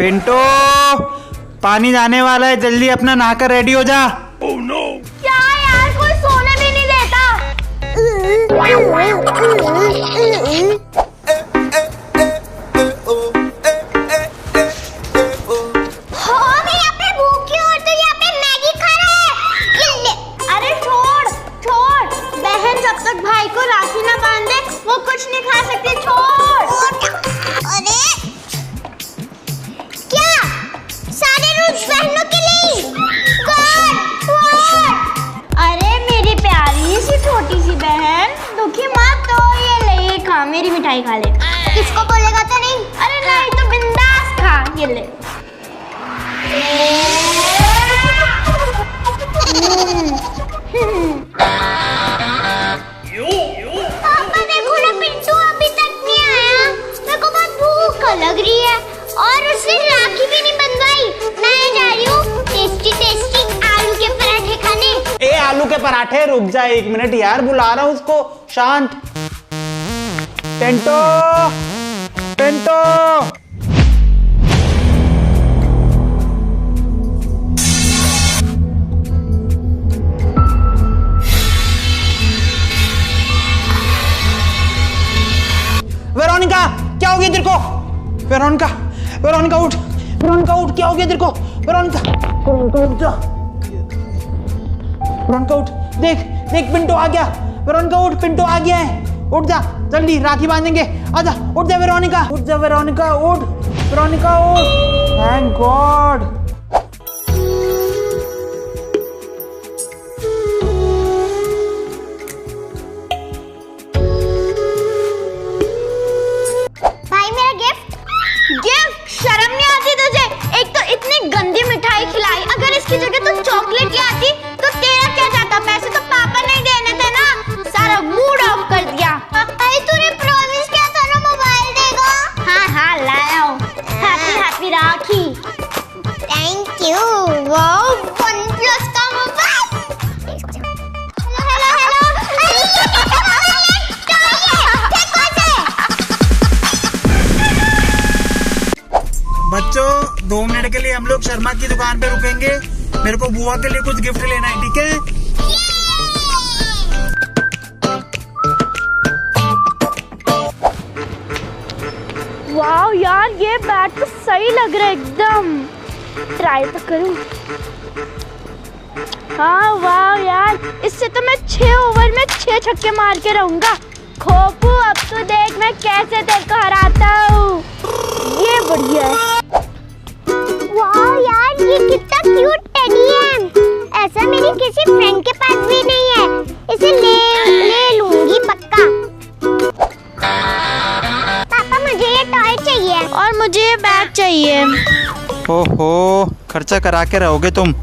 पिंटू पानी जाने वाला है, जल्दी अपना नहाकर रेडी हो जा। Oh, no. क्या यार, कोई सोने भी नहीं देता। भाई को राखी ना बांधे वो कुछ नहीं खा सकती, छोड़। अरे क्या सारे रूल्स बहनों के लिए? अरे मेरी प्यारी सी छोटी सी बहन, दुखी मत तो ये ले खा, मेरी मिठाई खा ले। किसको बोलेगा तो नहीं? अरे नहीं तो बिंदास खा, ये ले। पापा देखो ना, पिंटू अभी तक नहीं आया। मेरे को बहुत भूख लग रही है और उसने राखी भी नहीं बंधवाई। मैं जा रही हूँ टेस्टी टेस्टी आलू के पराठे खाने। ए आलू के पराठे, रुक जा 1 मिनट यार, बुला रहा हूँ उसको। शांत। पिंटू पिंटू वेरोनिका, क्या हो गया तेरे को? वेरोनिका वेरोनिका उठ, वेरोनिका उठ, क्या हो गया तेरे को? वेरोनिका वेरोनिका उठ जा, वेरोनिका उठ, देख देख पिंटू आ गया। वेरोनिका उठ, पिंटू आ गया है, उठ जा जल्दी, राखी बांधेंगे। आजा, उठ जा वेरोनिका, उठ जा वेरोनिका, उठ वेरोनिका उठ। Thank God. शर्म नहीं आती तुझे? एक तो इतनी गंदी मिठाई खिलाई, अगर इसकी जगह तू चॉकलेट ले आती तो तेरा क्या जाता? पैसे तो पापा नहीं देने थे ना, सारा मूड ऑफ कर दिया। अरे तूने प्रॉमिस किया था ना मोबाइल देगा। हाँ हाँ लाया हूँ। Happy happy rakhi. Thank you. Wow, OnePlus का मोबाइल। Hello hello hello. बच्चों 2 मिनट के लिए हम लोग शर्मा की दुकान पे रुकेंगे, मेरे को बुआ के लिए कुछ गिफ्ट लेना है, ठीक है? वाओ यार, ये बैट तो सही लग रहा है एकदम, ट्राई तो करूं। हाँ वाओ यार, इससे तो मैं 6 ओवर में 6 छक्के मार के रहूंगा। खोपू अब तो देख मैं कैसे तेरे को हराता हूँ। ये बढ़िया है। वाओ यार, ये कितना क्यूट टेडी है, ऐसा मेरी किसी फ्रेंड के पास भी नहीं है। इसे ले लूंगी पक्का। पापा मुझे ये टॉय चाहिए और मुझे ये बैग चाहिए। ओहो, खर्चा करा के रहोगे तुम।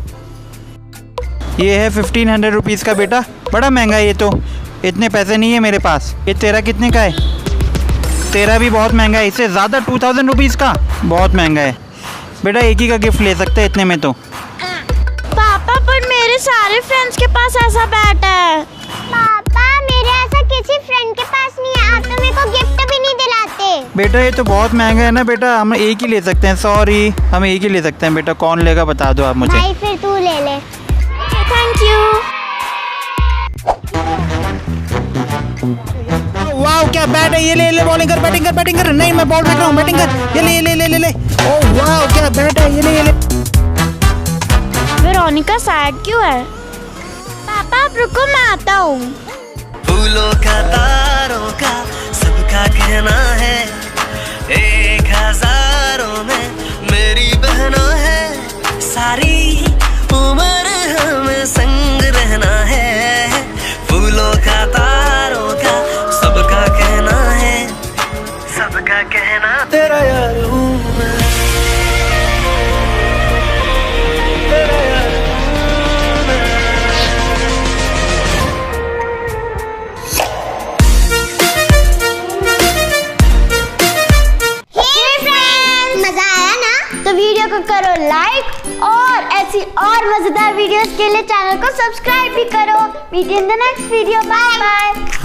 ये है 1500 रुपीज़ का बेटा, बड़ा महंगा है ये तो, इतने पैसे नहीं है मेरे पास। ये तेरा कितने का है? तेरा भी बहुत महंगा है, इससे ज़्यादा 2000 रुपीज़ का, बहुत महंगा है बेटा। एक ही का गिफ्ट ले सकते हैं इतने में तो। पापा पर मेरे सारे फ्रेंड्स के पास ऐसा बैट है। पापा मेरे ऐसा किसी फ्रेंड के पास नहीं है, आप तो मेरे को गिफ्ट भी नहीं दिलाते। बेटा ये तो बहुत महंगा है ना बेटा, हम एक ही ले सकते हैं। सॉरी, हम एक ही ले सकते हैं बेटा। कौन लेगा बता दो आप मुझे। भाई फिर तू ले ले। Thank you. वाह क्या बैट है, ये ले बॉलिंग कर, बैटिंग कर, बैटिंग कर। नहीं मैं बॉल फेंक रहा हूँ, बैटिंग कर। ये ले। ओह वाह क्या बैट है, ये ले। वेरोनिका सैड क्यों है? पापा आप रुको, मैं आता हूँ। फूलों का तारों का सबका कहना है, 1000 में मेरी बहना है, सारी उम्र हमें संग रहना है। फूलों का तारों का सबका कहना है, सबका कहना तेरा यार हूँ मैं, तेरा यार हूँ मैं। Hey friends, मजा आया ना? तो वीडियो को करो लाइक और ऐसी और मजेदार वीडियोस के लिए चैनल को सब्सक्राइब भी करो। Meet in the next video, bye bye.